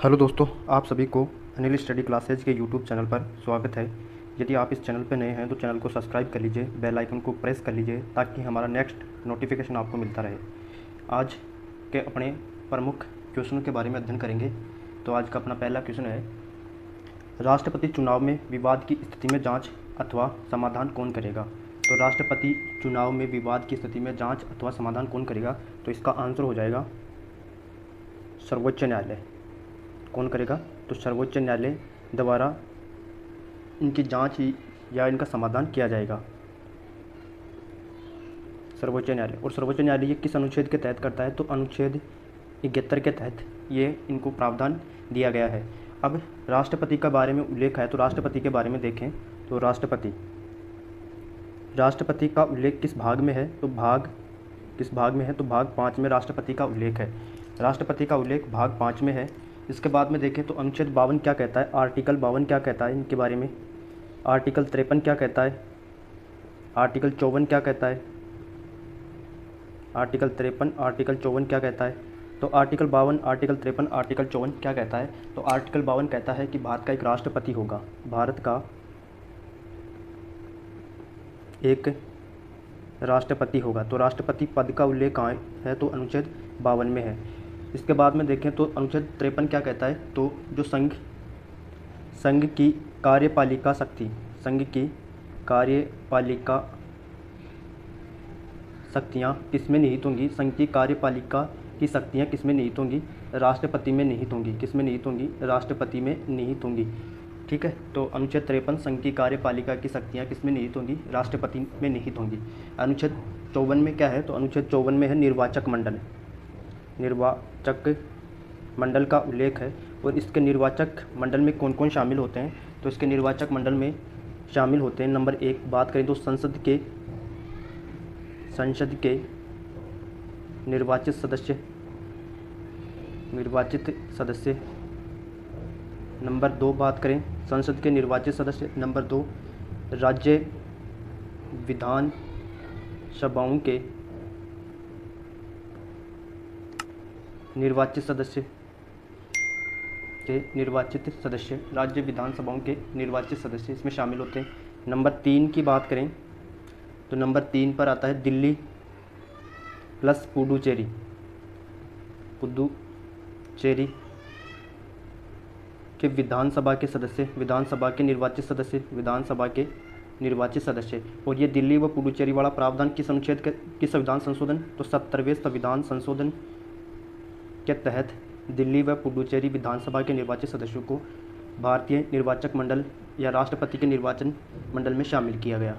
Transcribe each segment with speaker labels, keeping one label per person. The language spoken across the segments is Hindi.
Speaker 1: हेलो दोस्तों, आप सभी को अनिल स्टडी क्लासेज के यूट्यूब चैनल पर स्वागत है। यदि आप इस चैनल पर नए हैं तो चैनल को सब्सक्राइब कर लीजिए, बेल आइकन को प्रेस कर लीजिए ताकि हमारा नेक्स्ट नोटिफिकेशन आपको मिलता रहे। आज के अपने प्रमुख क्वेश्चनों के बारे में अध्ययन करेंगे। तो आज का अपना पहला क्वेश्चन है, राष्ट्रपति चुनाव में विवाद की स्थिति में जाँच अथवा समाधान कौन करेगा। तो राष्ट्रपति चुनाव में विवाद की स्थिति में जाँच अथवा समाधान कौन करेगा, तो इसका आंसर हो जाएगा सर्वोच्च न्यायालय। कौन करेगा, तो सर्वोच्च न्यायालय द्वारा इनकी जांच या इनका समाधान किया जाएगा, सर्वोच्च न्यायालय। और सर्वोच्च न्यायालय ये किस अनुच्छेद के तहत करता है, तो अनुच्छेद 71 के तहत ये इनको प्रावधान दिया गया है। अब राष्ट्रपति का बारे में उल्लेख है, तो राष्ट्रपति के बारे में देखें तो राष्ट्रपति का उल्लेख किस भाग में है, तो भाग 5 में राष्ट्रपति का उल्लेख है। राष्ट्रपति का उल्लेख भाग 5 में है। इसके बाद में देखें तो अनुच्छेद 52 क्या कहता है, आर्टिकल 52 क्या कहता है इनके बारे में, आर्टिकल 53 क्या कहता है, आर्टिकल 54 क्या कहता है, आर्टिकल 53 आर्टिकल 54 क्या कहता है। तो आर्टिकल 52 आर्टिकल 53 आर्टिकल 54 क्या कहता है, तो आर्टिकल 52 कहता है कि भारत का एक राष्ट्रपति होगा, भारत का एक राष्ट्रपति होगा। तो राष्ट्रपति पद का उल्लेख कहाँ है, तो अनुच्छेद 52 में है। इसके बाद में देखें तो अनुच्छेद 53 क्या कहता है, तो जो संघ की कार्यपालिका शक्ति, संघ की कार्यपालिका शक्तियाँ किसमें निहित होंगी, संघ की कार्यपालिका की शक्तियाँ किसमें निहित होंगी, राष्ट्रपति में निहित होंगी। किसमें निहित होंगी, राष्ट्रपति में निहित होंगी। ठीक है, तो अनुच्छेद 53 संघ की कार्यपालिका की शक्तियाँ किसमें निहित होंगी, राष्ट्रपति में निहित होंगी। अनुच्छेद 54 में क्या है, तो अनुच्छेद 54 में है निर्वाचक मंडल, निर्वाचक मंडल का उल्लेख है। और इसके निर्वाचक मंडल में कौन कौन शामिल होते हैं, तो इसके निर्वाचक मंडल में शामिल होते हैं, नंबर 1 बात करें तो संसद के निर्वाचित सदस्य, नंबर 2 बात करें संसद के निर्वाचित सदस्य, नंबर 2 राज्य विधान सभाओं के निर्वाचित सदस्य, राज्य विधानसभाओं के निर्वाचित सदस्य इसमें शामिल होते हैं। नंबर 3 की बात करें तो नंबर 3 पर आता है दिल्ली प्लस पुडुचेरी के विधानसभा के सदस्य, विधानसभा के निर्वाचित सदस्य। और ये दिल्ली व पुडुचेरी वाला प्रावधान किस अनुच्छेद के, किस संविधान संशोधन, तो 70वें संविधान संशोधन के तहत दिल्ली व पुडुचेरी विधानसभा के निर्वाचित सदस्यों को भारतीय निर्वाचक मंडल या राष्ट्रपति के निर्वाचन मंडल में शामिल किया गया,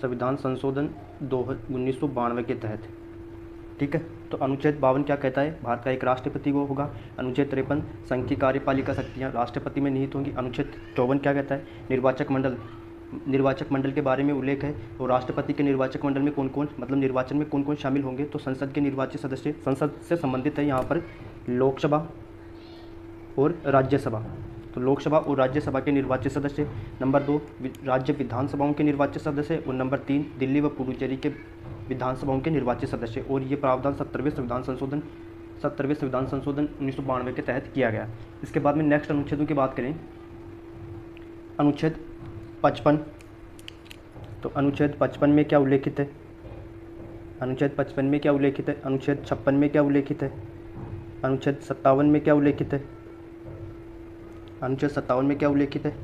Speaker 1: संविधान संशोधन 1992 के तहत। ठीक है, तो अनुच्छेद 52 क्या कहता है, भारत का एक राष्ट्रपति वो होगा। अनुच्छेद 53 संघ की कार्यपालिका शक्तियाँ राष्ट्रपति में निहित होंगी। अनुच्छेद 54 क्या कहता है, निर्वाचक मंडल के बारे में उल्लेख है। और राष्ट्रपति के निर्वाचक मंडल में कौन कौन, मतलब निर्वाचन में कौन कौन शामिल होंगे, तो संसद के निर्वाचित सदस्य, संसद से संबंधित है यहाँ पर लोकसभा और राज्यसभा। तो लोकसभा और राज्यसभा के निर्वाचित सदस्य, नंबर 2 राज्य विधानसभाओं के निर्वाचित सदस्य, और नंबर 3 दिल्ली व पुडुचेरी के विधानसभाओं के निर्वाचित सदस्य। और ये प्रावधान 70वें संविधान संशोधन 1992 के तहत किया गया। इसके बाद में नेक्स्ट अनुच्छेदों की बात करें, अनुच्छेद 55। तो अनुच्छेद 55 में क्या उल्लेखित है, अनुच्छेद 55 में क्या उल्लेखित है, अनुच्छेद 56 में क्या उल्लेखित है, अनुच्छेद 57 में क्या उल्लेखित है, अनुच्छेद 57 में क्या उल्लेखित है,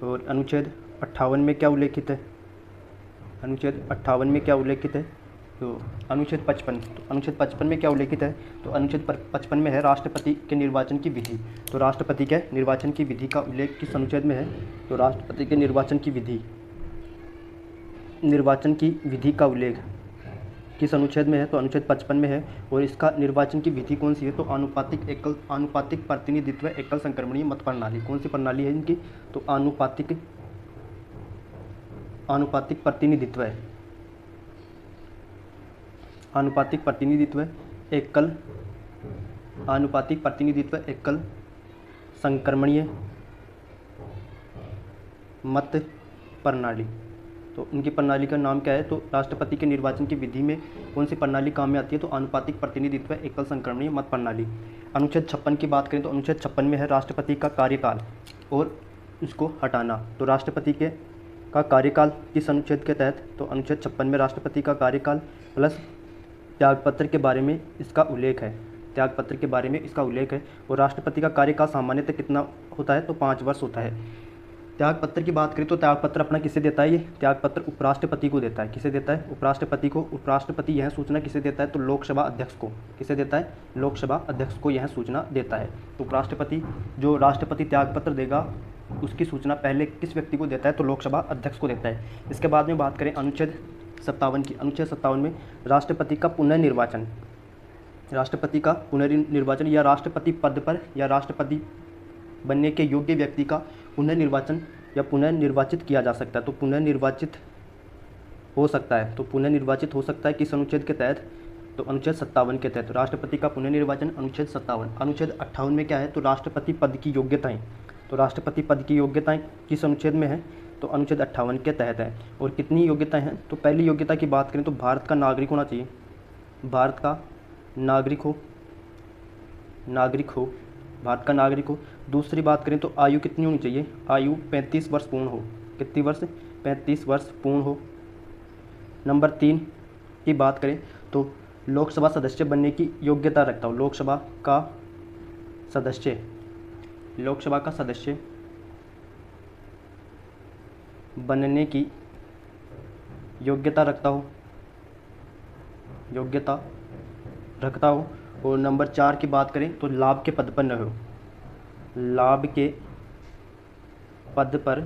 Speaker 1: और अनुच्छेद 58 में क्या उल्लेखित है, अनुच्छेद 58 में क्या उल्लेखित है, तो अनुच्छेद 55। तो अनुच्छेद 55 में क्या उल्लेखित है, तो अनुच्छेद 55 में है राष्ट्रपति के निर्वाचन की विधि। तो राष्ट्रपति के निर्वाचन की विधि का उल्लेख किस अनुच्छेद में है, तो राष्ट्रपति के निर्वाचन की विधि का उल्लेख किस अनुच्छेद में है, तो अनुच्छेद 55 में है। और इसका निर्वाचन की विधि कौन सी है, तो आनुपातिक प्रतिनिधित्व एकल संक्रमणीय मत प्रणाली। कौन सी प्रणाली है इनकी, तो आनुपातिक प्रतिनिधित्व है, आनुपातिक प्रतिनिधित्व एकल संक्रमणीय मत प्रणाली। तो इनकी प्रणाली का नाम क्या है, तो राष्ट्रपति के निर्वाचन की विधि में कौन सी प्रणाली काम में आती है, तो आनुपातिक प्रतिनिधित्व एकल संक्रमणीय मत प्रणाली। अनुच्छेद 56 की बात करें तो अनुच्छेद 56 में है राष्ट्रपति का कार्यकाल और इसको हटाना। तो राष्ट्रपति के का कार्यकाल किस अनुच्छेद के तहत, तो अनुच्छेद 56 में राष्ट्रपति का कार्यकाल प्लस त्यागपत्र के बारे में इसका उल्लेख है, त्यागपत्र के बारे में इसका उल्लेख है। और राष्ट्रपति का कार्यकाल सामान्यतः कितना होता है, तो 5 वर्ष होता है। त्यागपत्र की बात करें तो त्यागपत्र अपना किसे देता है, ये त्यागपत्र उपराष्ट्रपति को देता है। किसे देता है, उपराष्ट्रपति को। उपराष्ट्रपति यह सूचना किसे देता है, तो लोकसभा अध्यक्ष को। किसे देता है, लोकसभा अध्यक्ष को यह सूचना देता है। तो उपराष्ट्रपति जो राष्ट्रपति त्यागपत्र देगा उसकी सूचना पहले किस व्यक्ति को देता है, तो लोकसभा अध्यक्ष को देता है। इसके बाद में बात करें अनुच्छेद 57 की। अनुच्छेद 57 में राष्ट्रपति का पुनर्निर्वाचन, राष्ट्रपति का पुनर्निर्वाचन या राष्ट्रपति पद पर या राष्ट्रपति बनने के योग्य व्यक्ति का पुनर्निर्वाचन या पुनर्निर्वाचित किया जा सकता है। तो पुनर्निर्वाचित हो सकता है, तो पुनर्निर्वाचित हो सकता है किस अनुच्छेद के तहत, तो अनुच्छेद 57 के तहत। राष्ट्रपति का पुनर्निर्वाचन अनुच्छेद 57। अनुच्छेद 58 में क्या है, तो राष्ट्रपति पद की योग्यताएं। तो राष्ट्रपति पद की योग्यताएं किस अनुच्छेद में है, तो अनुच्छेद 58 के तहत है। और कितनी योग्यताएं हैं, तो पहली योग्यता की बात करें तो भारत का नागरिक होना चाहिए, भारत का नागरिक हो, भारत का नागरिक हो। दूसरी बात करें तो आयु कितनी होनी चाहिए, आयु 35 वर्ष पूर्ण हो। कितनी वर्ष, 35 वर्ष पूर्ण हो। नंबर 3 की बात करें तो लोकसभा सदस्य बनने की योग्यता रखता हो, लोकसभा का सदस्य बनने की योग्यता रखता हो। और नंबर 4 की बात करें तो लाभ के पद पर न हो, लाभ के पद पर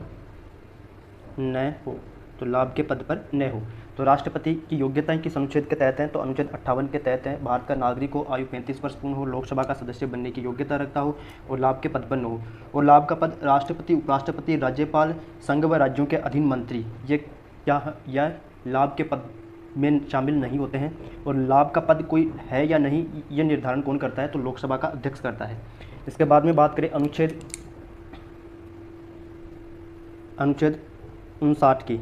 Speaker 1: न हो, तो लाभ के पद पर न हो। तो राष्ट्रपति की योग्यताएं किस अनुच्छेद के तहत हैं, तो अनुच्छेद 58 के तहत हैं। भारत का नागरिक हो, आयु 35 वर्ष पूर्ण हो, लोकसभा का सदस्य बनने की योग्यता रखता हो और लाभ के पद पर न हो। और लाभ का पद राष्ट्रपति, उपराष्ट्रपति, राज्यपाल, संघ व राज्यों के अधीन मंत्री, ये क्या यह लाभ के पद में शामिल नहीं होते हैं। और लाभ का पद कोई है या नहीं ये निर्धारण कौन करता है, तो लोकसभा का अध्यक्ष करता है। इसके बाद में बात करें अनुच्छेद 59 की।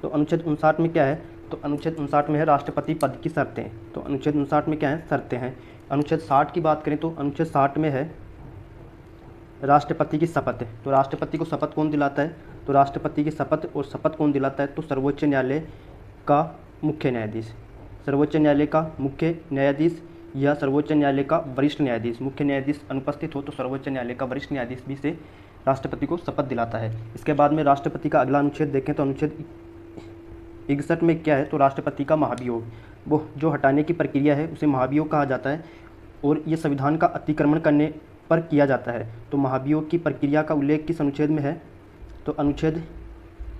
Speaker 1: तो अनुच्छेद 59 में क्या है, तो अनुच्छेद 59 में है राष्ट्रपति पद की शर्तें। तो अनुच्छेद 59 में क्या है, शर्तें हैं। अनुच्छेद 60 की बात करें तो अनुच्छेद 60 में है राष्ट्रपति की शपथ। तो राष्ट्रपति को शपथ कौन दिलाता है, तो राष्ट्रपति की शपथ, और शपथ कौन दिलाता है, तो सर्वोच्च न्यायालय का मुख्य न्यायाधीश, सर्वोच्च न्यायालय का मुख्य न्यायाधीश या सर्वोच्च न्यायालय का वरिष्ठ न्यायाधीश। मुख्य न्यायाधीश अनुपस्थित हो तो सर्वोच्च न्यायालय का वरिष्ठ न्यायाधीश भी से राष्ट्रपति को शपथ दिलाता है। इसके बाद में राष्ट्रपति का अगला अनुच्छेद देखें तो अनुच्छेद 61 में क्या है, तो राष्ट्रपति का महाभियोग, वो जो हटाने की प्रक्रिया है उसे महाभियोग कहा जाता है और ये संविधान का अतिक्रमण करने पर किया जाता है। तो महाभियोग की प्रक्रिया का उल्लेख किस अनुच्छेद में है, तो अनुच्छेद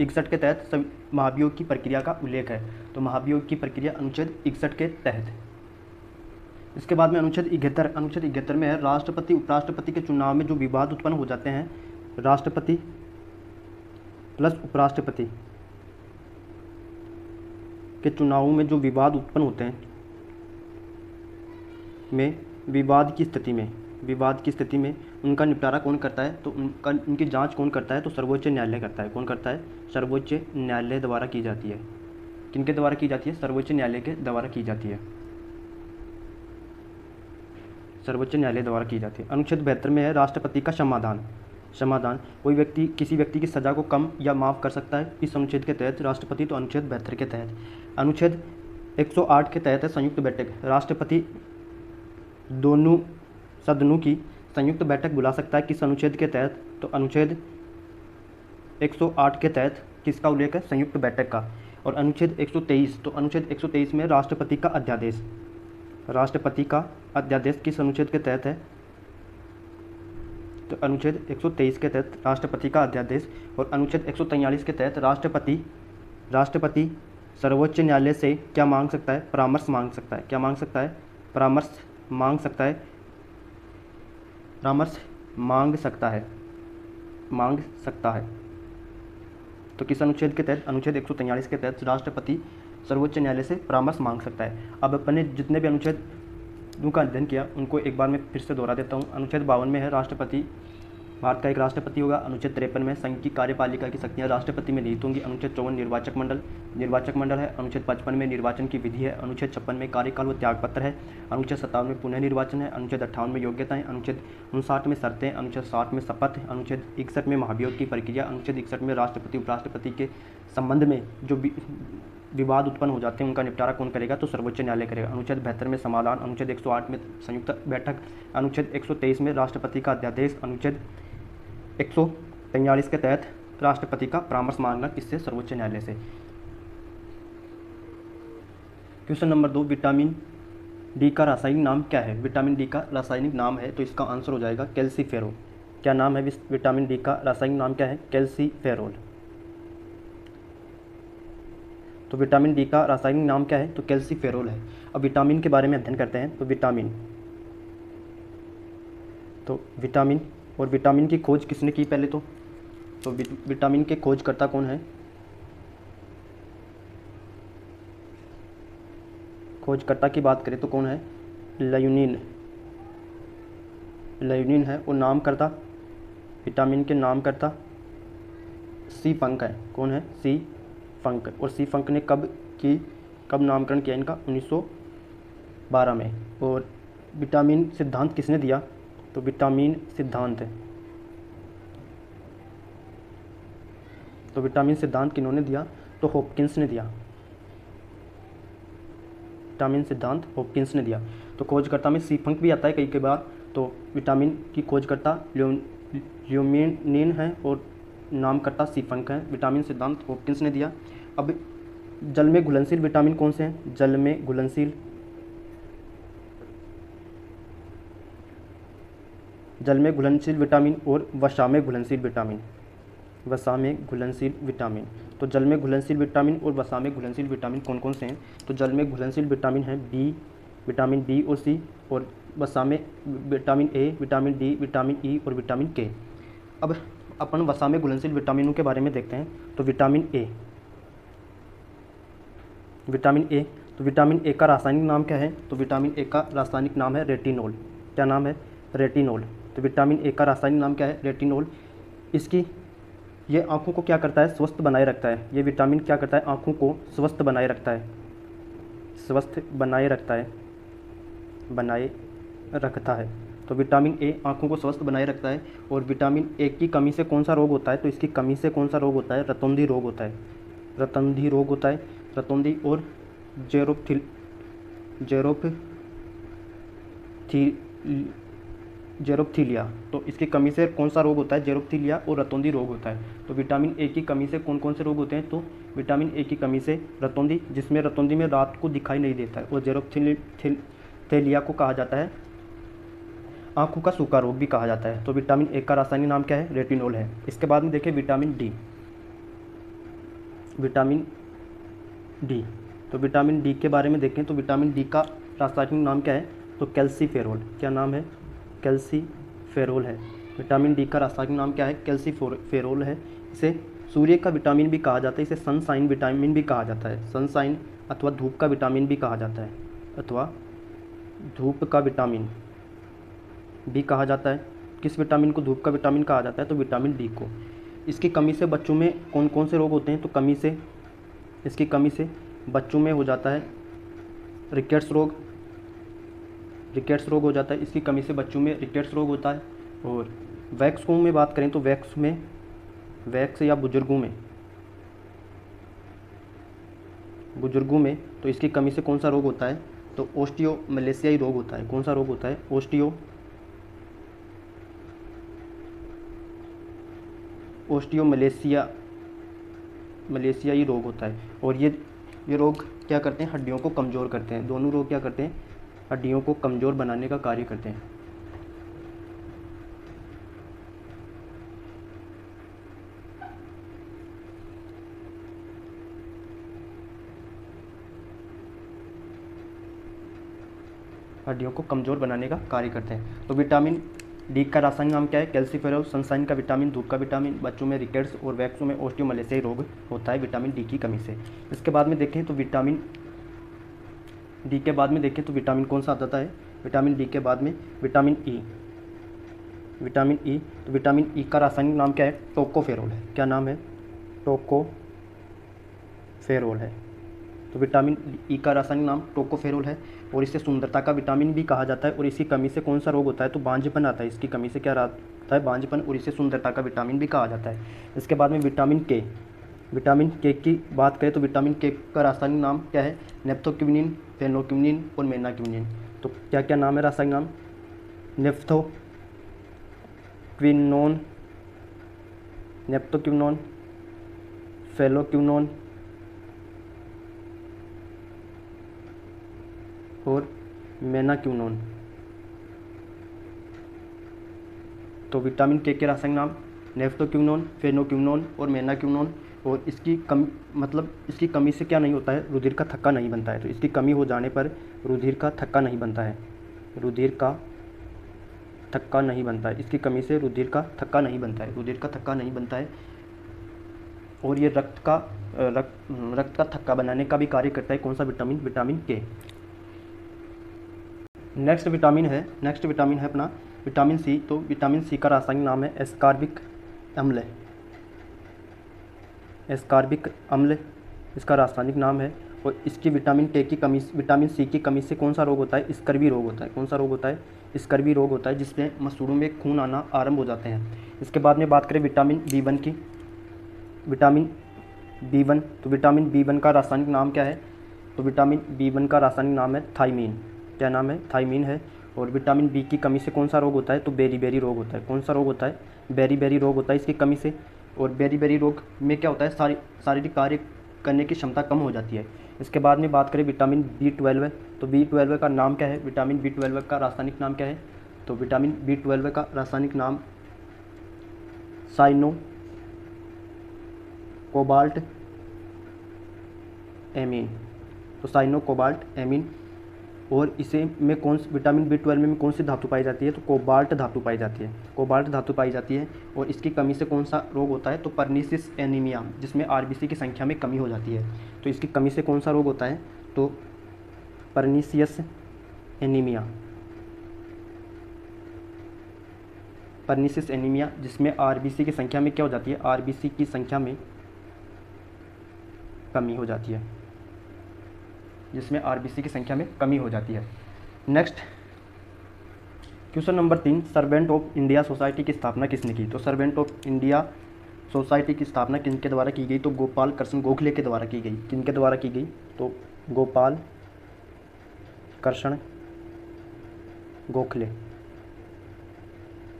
Speaker 1: 61 के तहत महाभियोग की प्रक्रिया का उल्लेख है। तो महाभियोग की प्रक्रिया अनुच्छेद 61 के तहत। इसके बाद में अनुच्छेद 71 में है राष्ट्रपति उपराष्ट्रपति के चुनाव में जो विवाद उत्पन्न हो जाते हैं, राष्ट्रपति प्लस उपराष्ट्रपति के चुनावों में जो विवाद उत्पन्न होते हैं में विवाद की स्थिति में उनका निपटारा कौन करता है, तो उनकी जांच कौन करता है, तो सर्वोच्च न्यायालय करता है। कौन करता है, सर्वोच्च न्यायालय द्वारा की जाती है। किनके द्वारा की जाती है, सर्वोच्च न्यायालय के द्वारा की जाती है, सर्वोच्च न्यायालय द्वारा की जाती है। अनुच्छेद 72 में है राष्ट्रपति का समाधान, कोई व्यक्ति किसी व्यक्ति की सज़ा को कम या माफ़ कर सकता है इस अनुच्छेद के तहत राष्ट्रपति, तो अनुच्छेद 72 के तहत। अनुच्छेद 108 के तहत है संयुक्त बैठक, राष्ट्रपति दोनों सदनों की संयुक्त बैठक बुला सकता है किस अनुच्छेद के तहत, तो अनुच्छेद 108 के तहत किसका उल्लेख है, संयुक्त बैठक का। और अनुच्छेद 123, तो अनुच्छेद 123 में राष्ट्रपति का अध्यादेश किस अनुच्छेद के तहत है, तो अनुच्छेद 123 के तहत राष्ट्रपति का अध्यादेश। और अनुच्छेद 143 के तहत राष्ट्रपति सर्वोच्च न्यायालय से क्या मांग सकता है, परामर्श मांग सकता है। क्या मांग सकता है, परामर्श मांग सकता है। तो किस अनुच्छेद के तहत, अनुच्छेद 143 के तहत राष्ट्रपति सर्वोच्च न्यायालय से परामर्श मांग सकता है। अब अपने जितने भी अनुच्छेदों का अध्ययन किया उनको एक बार मैं फिर से दोहरा देता हूँ। अनुच्छेद 52 में है राष्ट्रपति भारत का एक राष्ट्रपति होगा। अनुच्छेद 53 में संघ की कार्यपालिका की शक्तियां राष्ट्रपति में निहित होंगी। अनुच्छेद 54 निर्वाचक मंडल है। अनुच्छेद 55 में निर्वाचन की विधि है। अनुच्छेद 56 में कार्यकाल व त्यागपत्र है। अनुच्छेद 57 में पुनः निर्वाचन है। अनुच्छेद 58 में योग्यताएं। अनुच्छेद 59 में शर्तें। अनुच्छेद 60 में शपथ। अनुच्छेद 61 में महाभियोग की प्रक्रिया। अनुच्छेद 61 में राष्ट्रपति उपराष्ट्रपति के संबंध में जो विवाद उत्पन्न हो जाते हैं उनका निपटारा कौन करेगा, तो सर्वोच्च न्यायालय करेगा। अनुच्छेद 72 में समाधान। अनुच्छेद 108 में संयुक्त बैठक। अनुच्छेद 123 में राष्ट्रपति का अध्यादेश। अनुच्छेद 143 के तहत राष्ट्रपति का परामर्श मांगना किससे, सर्वोच्च न्यायालय से। क्वेश्चन नंबर 2, विटामिन डी का रासायनिक नाम क्या है। विटामिन डी का रासायनिक नाम है तो इसका आंसर हो जाएगा कैल्सीफेरोल। क्या नाम है विटामिन डी का रासायनिक नाम क्या है, कैल्सीफेरोल। तो विटामिन डी का रासायनिक नाम क्या है, तो कैल्सीफेरोल है। अब विटामिन के बारे में अध्ययन करते हैं। तो विटामिन की खोज किसने की पहले तो विटामिन के खोजकर्ता कौन है, खोजकर्ता की बात करें तो कौन है, लायुनिन है। और नामकर्ता, विटामिन के नामकर्ता सी फंक है। कौन है, सी फंक। और सी फंक ने कब नामकरण किया इनका, 1912 में। और विटामिन सिद्धांत किसने दिया, तो विटामिन सिद्धांत किन्होंने दिया, तो हॉपकिंस ने दिया। विटामिन सिद्धांत हॉपकिंस ने दिया। तो खोजकर्ता में सी फंक भी आता है कई बार। तो विटामिन की खोजकर्ता ल्यूमिनिन है और नामकर्ता सी फंक है। विटामिन सिद्धांत हॉपकिंस ने दिया। अब जल में घुलनशील विटामिन कौन से हैं, जल में घुलनशील विटामिन और वसा में घुलनशील विटामिन। तो जल में घुलनशील विटामिन और वसा में घुलनशील विटामिन कौन कौन से हैं, तो जल में घुलनशील विटामिन है विटामिन बी और सी। और वसा में vitamin A, vitamin D, vitamin E और विटामिन के। अब अपन वसा में घुलनशील विटामिनों के बारे में देखते हैं। तो विटामिन ए, तो विटामिन ए का रासायनिक नाम क्या है, तो विटामिन ए का रासायनिक नाम है रेटिनोल। क्या नाम है, रेटिनोल। तो विटामिन ए का रासायनिक नाम क्या है, रेटिनोल। ये आँखों को क्या करता है, स्वस्थ बनाए रखता है। ये विटामिन क्या करता है, आँखों को स्वस्थ बनाए रखता है। तो विटामिन ए आँखों को स्वस्थ बनाए रखता है। और विटामिन ए की कमी से कौन सा रोग होता है, तो इसकी कमी से कौन सा रोग होता है, रतौंधी रोग होता है। रतौंधी और जेरोप्थीलिया। तो इसकी कमी से कौन सा रोग होता है, जेरोप्थीलिया और रतौंधी रोग होता है। तो विटामिन ए की कमी से कौन कौन से रोग होते हैं, तो विटामिन ए की कमी से रतौंधी, जिसमें रतौंधी में रात को दिखाई नहीं देता है। और जेरोप्थीलिया को कहा जाता है आँखों का सूखा रोग भी कहा जाता है। तो विटामिन ए का रासायनिक नाम क्या है, रेटिनोल है। इसके बाद में देखें विटामिन डी। तो विटामिन डी के बारे में देखें तो विटामिन डी का रासायनिक नाम क्या है, तो कैल्सीफेरोल। क्या नाम है, कैल्सीफेरोल है। विटामिन डी का रासायनिक नाम क्या है, कैल्सीफेरोल है। इसे सूर्य का विटामिन भी कहा जाता है, इसे सनशाइन विटामिन भी कहा जाता है। सनशाइन अथवा धूप का विटामिन भी कहा जाता है, किस विटामिन को धूप का विटामिन कहा जाता है, तो विटामिन डी को। इसकी कमी से बच्चों में कौन कौन से रोग होते हैं, तो इसकी कमी से बच्चों में हो जाता है रिकेट्स रोग हो जाता है। इसकी कमी से बच्चों में रिकेट्स रोग होता है। और वयस्कों में बात करें तो वयस्क या बुजुर्गों में तो इसकी कमी से कौन सा रोग होता है, तो ओस्टियोमलेशियाई रोग होता है। कौन सा रोग होता है, ओस्टियोमलेशियाई रोग होता है। और ये रोग क्या करते हैं, हड्डियों को कमज़ोर करते हैं। दोनों रोग क्या करते हैं, हड्डियों को कमज़ोर बनाने का कार्य करते हैं। तो विटामिन डी का रासायनिक नाम क्या है, कैल्सीफेरोल। सनशाइन का विटामिन, धूप का विटामिन। बच्चों में रिकेट्स और वयस्कों में ओस्टियोमलेशियाई रोग होता है विटामिन डी की कमी से। इसके बाद में देखें तो विटामिन डी के बाद में देखें तो विटामिन कौन सा आता है, विटामिन डी के बाद में विटामिन ई। विटामिन ई, तो विटामिन ई का रासायनिक नाम क्या है? टोकोफेरोल है। क्या नाम है? टोकोफेरोल है। तो विटामिन ई का रासायनिक नाम टोकोफेरोल है और इसे सुंदरता का विटामिन भी कहा जाता है। और इसकी कमी से कौन सा रोग होता है? तो बांझपन आता है। इसकी कमी से क्या आता है? बांझपन, और इसे सुंदरता का विटामिन भी कहा जाता है। इसके बाद में विटामिन के, विटामिन के की बात करें तो विटामिन के का रासायनिक नाम क्या है? नेप्थोक्विनिन, फेनोक्विनिन और मेनाक्विनिन। तो क्या क्या नाम है रासायनिक नाम? नेप्थोक्विनोन, नेप्थोक्विनोन, फेलोक्विनोन और मेनाक्विनोन। तो विटामिन के रासायनिक नाम नेफ्टोक्विनोन, फेनोक्विनोन और मेनाक्विनोन। और इसकी इसकी कमी से क्या नहीं होता है? रुधिर का थक्का नहीं बनता है। तो इसकी कमी हो जाने पर रुधिर का थक्का नहीं बनता है, रुधिर का थक्का नहीं बनता है। इसकी कमी से रुधिर का थक्का नहीं बनता है, रुधिर का थक्का नहीं बनता है। और ये रक्त का थक्का बनाने का भी कार्य करता है। कौन सा विटामिन? विटामिन के। नेक्स्ट विटामिन है अपना विटामिन सी। तो विटामिन सी का रासायनिक नाम है एस्कॉर्बिक अम्ल, एस्कॉर्बिक अम्ल इसका रासायनिक नाम है। और इसकी विटामिन सी की कमी से कौन सा रोग होता है? स्कर्वी रोग होता है। कौन सा रोग होता है? स्कर्वी रोग होता है, जिसमें मसूड़ों में खून आना आरंभ हो जाते हैं। इसके बाद में बात करें विटामिन बी1 की, विटामिन बी1। तो विटामिन बी1 का रासायनिक नाम क्या है? तो विटामिन बी1 का रासायनिक नाम है थायमीन। क्या नाम है? थायमीन है। और विटामिन बी की कमी से कौन सा रोग होता है? तो बेरी रोग होता है। कौन सा रोग होता है? बेरी रोग होता है इसकी कमी से। और बेरी रोग में क्या होता है? शारीरिक कार्य करने की क्षमता कम हो जाती है। इसके बाद में बात करें विटामिन बी12। तो बी12 का नाम क्या है? विटामिन बी12 का रासायनिक नाम क्या है? तो विटामिन बी12 का रासायनिक नाम साइनो कोबाल्ट एमीन। तो साइनो कोबाल्ट एमीन। और इसे में विटामिन बी12 में कौन सी धातु पाई जाती है? तो कोबाल्ट धातु पाई जाती है, कोबाल्ट धातु पाई जाती है। और इसकी कमी से कौन सा रोग होता है? तो परनीसिस एनीमिया, जिसमें आरबीसी की संख्या में कमी हो जाती है। तो इसकी कमी से कौन सा रोग होता है? तो परनीसियस एनीमिया, परनीसिस एनीमिया, जिसमें आरबीसी की संख्या में क्या हो जाती है? आरबीसी की संख्या में कमी हो जाती है, जिसमें आरबीसी की संख्या में कमी हो जाती है। Next question number 3, servant of India society की स्थापना किसने की? तो सर्वेंट ऑफ इंडिया सोसाइटी की स्थापना किनके द्वारा की गई? तो गोपाल कृष्ण गोखले के द्वारा की गई। किनके द्वारा की गई? तो गोपाल कृष्ण गोखले।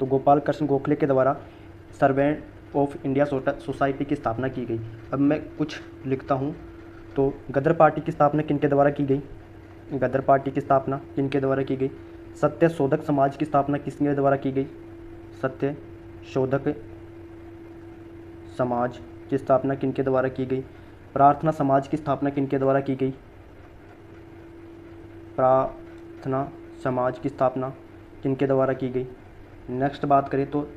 Speaker 1: तो गोपाल कृष्ण गोखले के द्वारा सर्वेंट ऑफ इंडिया सोसाइटी की स्थापना की गई। अब मैं कुछ लिखता हूँ। तो गदर पार्टी की स्थापना किनके द्वारा की गई? गदर पार्टी की स्थापना किनके द्वारा की गई? सत्य शोधक समाज की स्थापना किसके द्वारा की गई? सत्य शोधक समाज की स्थापना किनके द्वारा की गई? प्रार्थना समाज की स्थापना किनके द्वारा की गई? प्रार्थना समाज की स्थापना किनके द्वारा की गई? नेक्स्ट बात करें तो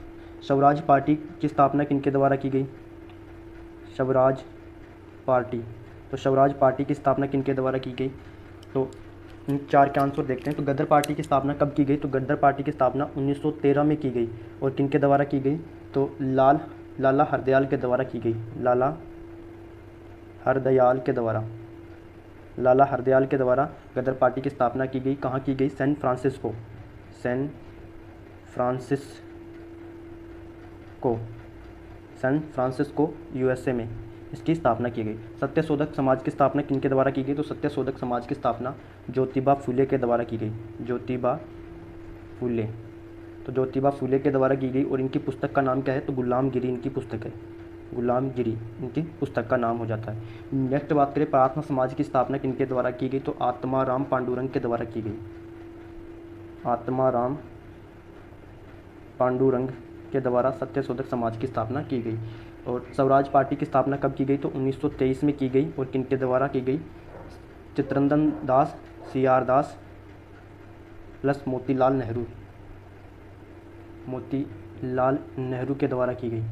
Speaker 1: स्वराज पार्टी की स्थापना किनके द्वारा की गई? स्वराज पार्टी। तो स्वराज पार्टी की स्थापना किनके द्वारा की गई? तो इन 4 के आंसर देखते हैं। तो गदर पार्टी की स्थापना कब की गई? तो गदर पार्टी की स्थापना 1913 में की गई। और किनके द्वारा की गई? तो लाला हरदयाल के द्वारा की गई। लाला हरदयाल के द्वारा, लाला हरदयाल के द्वारा गदर पार्टी की स्थापना की गई। कहाँ की गई? सैन फ्रांसिस्को यूएसए में इसकी स्थापना की गई। सत्य शोधक समाज की स्थापना किनके द्वारा की गई? तो सत्य शोधक समाज की स्थापना ज्योतिबा फुले के द्वारा की गई। ज्योतिबा फुले। तो ज्योतिबा फुले के द्वारा की गई। और इनकी पुस्तक का नाम क्या है? तो गुलामगिरी इनकी पुस्तक है। गुलामगिरी इनकी पुस्तक का नाम हो जाता है। नेक्स्ट बात करें प्रार्थना समाज की स्थापना किनके द्वारा की गई? तो आत्माराम पांडुरंग के द्वारा की गई। आत्माराम पांडुरंग के द्वारा सत्य शोधक समाज की स्थापना की गई। और स्वराज पार्टी की स्थापना कब की गई? तो 1923 में की गई। और किनके द्वारा की गई? चित्तरंजन दास, CR दास प्लस मोतीलाल नेहरू के द्वारा की गई।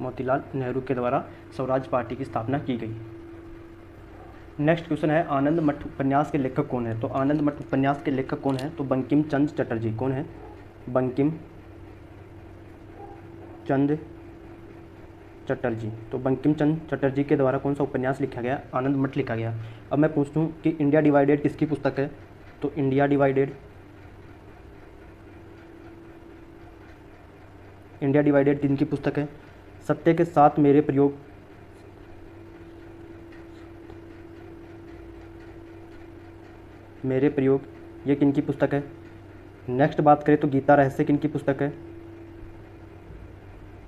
Speaker 1: मोतीलाल नेहरू के द्वारा स्वराज पार्टी की स्थापना की गई। नेक्स्ट क्वेश्चन है आनंद मठ उपन्यास के लेखक कौन है? तो आनंद मठ उपन्यास के लेखक कौन है? तो बंकिम चंद्र चटर्जी। कौन है? बंकिम चंद्र चटर्जी। तो बंकिम चंद्र चटर्जी के द्वारा कौन सा उपन्यास लिखा गया? आनंद मठ लिखा गया। अब मैं पूछता हूँ कि इंडिया डिवाइडेड किसकी पुस्तक है? तो इंडिया डिवाइडेड किनकी पुस्तक है? सत्य के साथ मेरे प्रयोग ये किनकी पुस्तक है? नेक्स्ट बात करें तो गीता रहस्य किनकी पुस्तक है?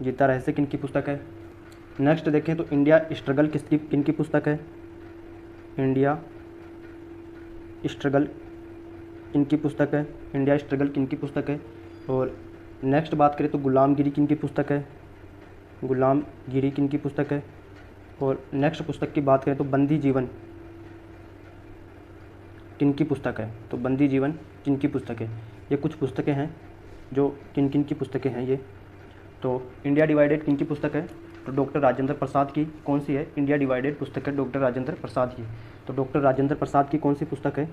Speaker 1: गीता रहस्य किनकी पुस्तक है? नेक्स्ट देखें तो इंडिया स्ट्रगल किनकी पुस्तक है? इंडिया स्ट्रगल किनकी पुस्तक है? इंडिया स्ट्रगल किनकी पुस्तक है? और नेक्स्ट बात करें तो गुलामगिरी किनकी पुस्तक है? गुलामगिरी किनकी पुस्तक है? और नेक्स्ट पुस्तक की बात करें तो बंदी जीवन किनकी पुस्तक है? तो बंदी जीवन किनकी पुस्तक है? ये कुछ पुस्तकें हैं जो किन किन की पुस्तकें हैं ये। तो इंडिया डिवाइडेड किनकी पुस्तक है? तो डॉक्टर राजेंद्र प्रसाद की। कौन सी है? इंडिया डिवाइडेड पुस्तक है डॉक्टर राजेंद्र प्रसाद की। तो डॉक्टर राजेंद्र प्रसाद की कौन सी पुस्तक है?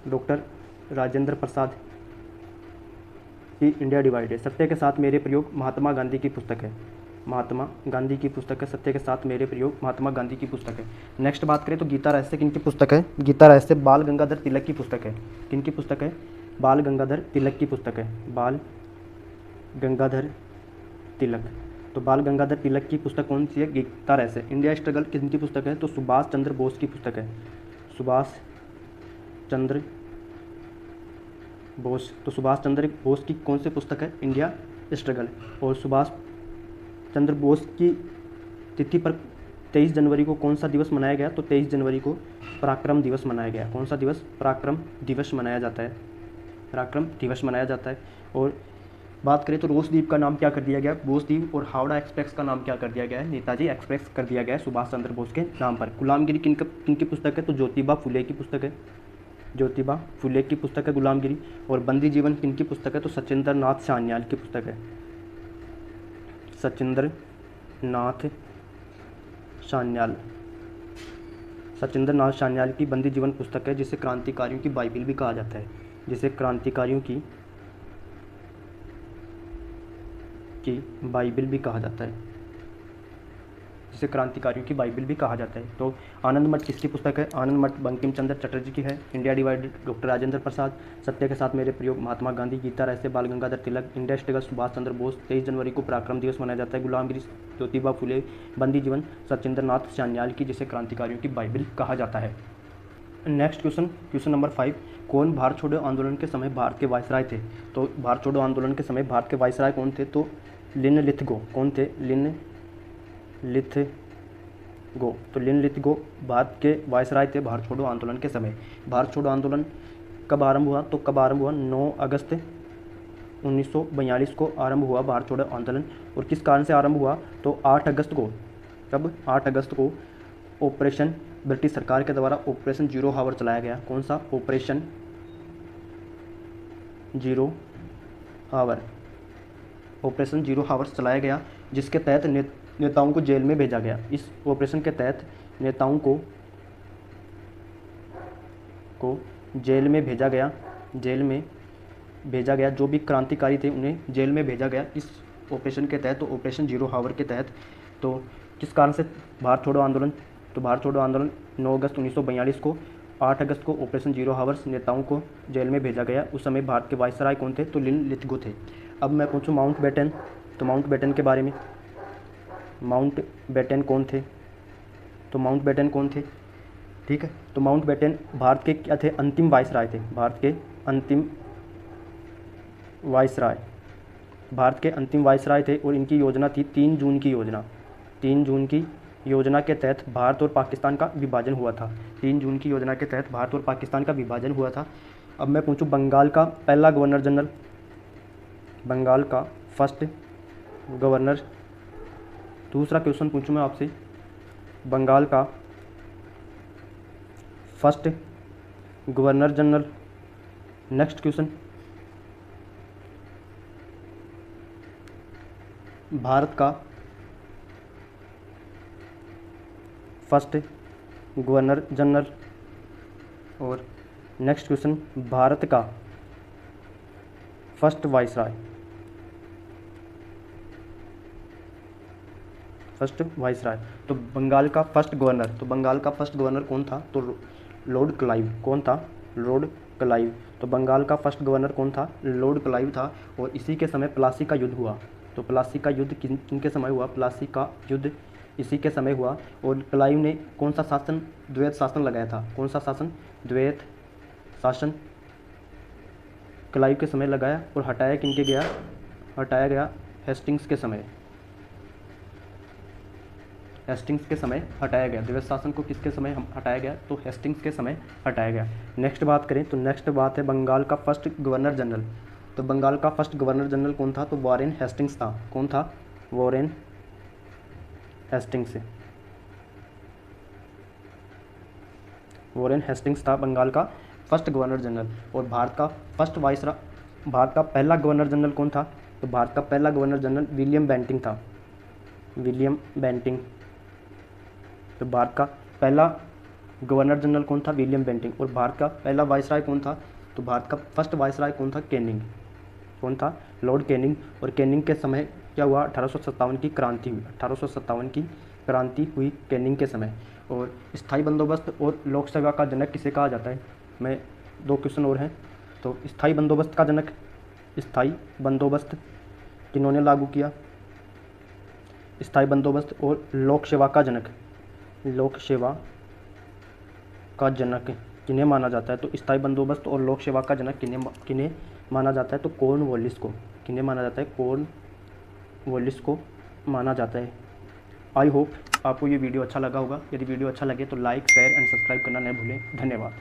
Speaker 1: डॉक्टर राजेंद्र प्रसाद की इंडिया डिवाइडेड। सत्य के साथ मेरे प्रयोग महात्मा गांधी की पुस्तक है। महात्मा गांधी की पुस्तक है। सत्य के साथ मेरे प्रयोग महात्मा गांधी की पुस्तक है। नेक्स्ट बात करें तो गीता रहस्य किनकी पुस्तक है? गीता रहस्य बाल गंगाधर तिलक की पुस्तक है। किनकी पुस्तक है? बाल गंगाधर तिलक की पुस्तक है। बाल गंगाधर तिलक। तो बाल गंगाधर तिलक की पुस्तक कौन सी है? गीता रहस्य। इंडिया स्ट्रगल किनकी पुस्तक है? तो सुभाष चंद्र बोस की पुस्तक है। सुभाष चंद्र बोस। तो सुभाष चंद्र बोस की कौन सी पुस्तक है? India struggle. और सुभाष चंद्र बोस की तिथि पर 23 जनवरी को कौन सा दिवस मनाया गया? तो 23 जनवरी को पराक्रम दिवस मनाया गया। कौन सा दिवस? पराक्रम दिवस मनाया जाता है। पराक्रम दिवस मनाया जाता है। और बात करें तो रोसद्वीप का नाम क्या कर दिया गया? बोसद्वीप। और हावड़ा एक्सप्रेस का नाम क्या कर दिया गया है? नेताजी एक्सप्रेस कर दिया गया है सुभाष चंद्र बोस के नाम पर। गुलामगिरी किनकी पुस्तक है? तो ज्योतिबा फुले की पुस्तक है। ज्योतिबा फुले की पुस्तक है गुलामगिरी। और बंदी जीवन किनकी पुस्तक है? तो सचिंद्र नाथ सान्याल की पुस्तक है। सचिंद्र नाथ सान्याल। सचिंद्र नाथ सान्याल की बंदी जीवन पुस्तक है, जिसे क्रांतिकारियों की बाइबिल भी कहा जाता है। जिसे क्रांतिकारियों की बाइबिल भी कहा जाता है। जिसे क्रांतिकारियों की बाइबिल भी कहा जाता है। तो आनंद मठ किसकी पुस्तक है? आनंद मठ बंकिम चंद्र चटर्जी की है। India divided doctor Rajendra Prasad. सत्य के साथ मेरे प्रयोग महात्मा गांधी। गीता रहस्य बाल गंगाधर तिलक। India struggle Subhash Chandra Bose. 23 जनवरी को पराक्रम दिवस मनाया जाता है। गुलामगिरी ज्योतिबा फुले। बंदी जीवन सचिंद्र नाथ सान्याल की, जिसे क्रांतिकारियों की बाइबिल कहा जाता है। Next question number 5। कौन भारत छोड़ो आंदोलन के समय भारत के वायसराय थे? तो भारत छोड़ो आंदोलन के समय भारत के वायसराय कौन थे? तो लिनलिथगो। कौन थे? लिनलिथगो। तो लिनलिथगो भारत के वायसराय थे भारत छोड़ो आंदोलन के समय। भारत छोड़ो आंदोलन कब आरंभ हुआ? तो कब आरंभ हुआ? 9 अगस्त 1942 को आरंभ हुआ भारत छोड़ो आंदोलन। और किस कारण से आरंभ हुआ? तो 8 अगस्त को। कब? 8 अगस्त को ऑपरेशन ब्रिटिश सरकार के द्वारा ऑपरेशन जीरो हावर चलाया गया। कौन सा? ऑपरेशन जीरो हावर। ऑपरेशन जीरो हावर्स चलाया गया, जिसके तहत नेताओं को जेल में भेजा गया। इस ऑपरेशन के तहत नेताओं को जेल में भेजा गया। जो भी क्रांतिकारी थे उन्हें जेल में भेजा गया इस ऑपरेशन के तहत। तो ऑपरेशन जीरो हावर के तहत। तो किस कारण से भारत छोड़ो आंदोलन? तो भारत छोड़ो आंदोलन 9 अगस्त 1942 को। 8 अगस्त को ऑपरेशन जीरो हावर्स नेताओं को जेल में भेजा गया। उस समय भारत के वायसराय कौन थे? तो लिनलिथगो थे। अब मैं पूछूं माउंटबेटन। तो माउंटबेटन के बारे में, माउंटबेटन कौन थे? तो माउंटबेटन कौन थे? ठीक है। तो माउंटबेटन भारत के क्या थे? अंतिम वायसराय थे। भारत के अंतिम वायसराय थे। और इनकी योजना थी 3 जून की योजना। 3 जून की योजना के तहत भारत और पाकिस्तान का विभाजन हुआ था। 3 जून की योजना के तहत भारत और पाकिस्तान का विभाजन हुआ था। अब मैं पूछूं बंगाल का पहला गवर्नर जनरल, बंगाल का फर्स्ट गवर्नर। दूसरा क्वेश्चन पूछूं मैं आपसे, बंगाल का first governor general. Next question, Bharat का फर्स्ट गवर्नर जनरल। और नेक्स्ट क्वेश्चन, भारत का फर्स्ट वाइसराय, फर्स्ट वाइसराय। तो बंगाल का फर्स्ट गवर्नर, तो बंगाल का फर्स्ट गवर्नर कौन था? तो लॉर्ड क्लाइव। कौन था? Lord Clive. तो बंगाल का फर्स्ट गवर्नर कौन था? लॉर्ड क्लाइव था। और इसी के समय प्लासी का युद्ध हुआ। तो प्लासी का युद्ध किनके समय हुआ? प्लासी का युद्ध इसी के समय हुआ। और क्लाइव ने कौन सा शासन, द्वैत शासन लगाया था? कौन सा शासन? द्वैत शासन क्लाइव के समय लगाया। और हटाया किनके गया? हटाया गया हेस्टिंग्स के समय। हेस्टिंग्स के समय हटाया गया। द्वैत शासन को किसके समय हटाया गया? तो हेस्टिंग्स के समय हटाया गया। नेक्स्ट बात करें तो नेक्स्ट बात है बंगाल का फर्स्ट गवर्नर जनरल। तो बंगाल का फर्स्ट गवर्नर जनरल कौन था? तो वॉरेन हेस्टिंग्स था। कौन था? Warren Hastings. वॉरेन हेस्टिंग्स था बंगाल का फर्स्ट गवर्नर जनरल। और भारत का फर्स्ट भारत का पहला गवर्नर जनरल कौन था? तो भारत का पहला गवर्नर जनरल विलियम बेंटिंग था। William Bentinck. तो भारत का पहला गवर्नर जनरल कौन था? William Bentinck. और भारत का पहला वाइसराय कौन था? तो भारत का फर्स्ट वाइसराय कौन था? कैनिंग। कौन था? Lord Canning. और कैनिंग के समय क्या हुआ? 1857 की क्रांति हुई। 1857 की क्रांति हुई कैनिंग के समय। और स्थायी बंदोबस्त और लोक सेवा का जनक किसे कहा जाता है? मैं 2 क्वेश्चन और हैं। तो स्थायी बंदोबस्त का जनक, स्थायी बंदोबस्त किन्होंने लागू किया? स्थायी बंदोबस्त। और लोक सेवा का जनक, लोक सेवा का जनक किन्हें माना जाता है? तो स्थायी बंदोबस्त और लोक सेवा का जनक किन्हें माना जाता है? तो कॉर्नवालिस को। किन्हें माना जाता है? कॉर्नवालिस को माना जाता है। आई होप आपको ये वीडियो अच्छा लगा होगा। यदि वीडियो अच्छा लगे तो लाइक, शेयर एंड सब्सक्राइब करना न भूलें। धन्यवाद।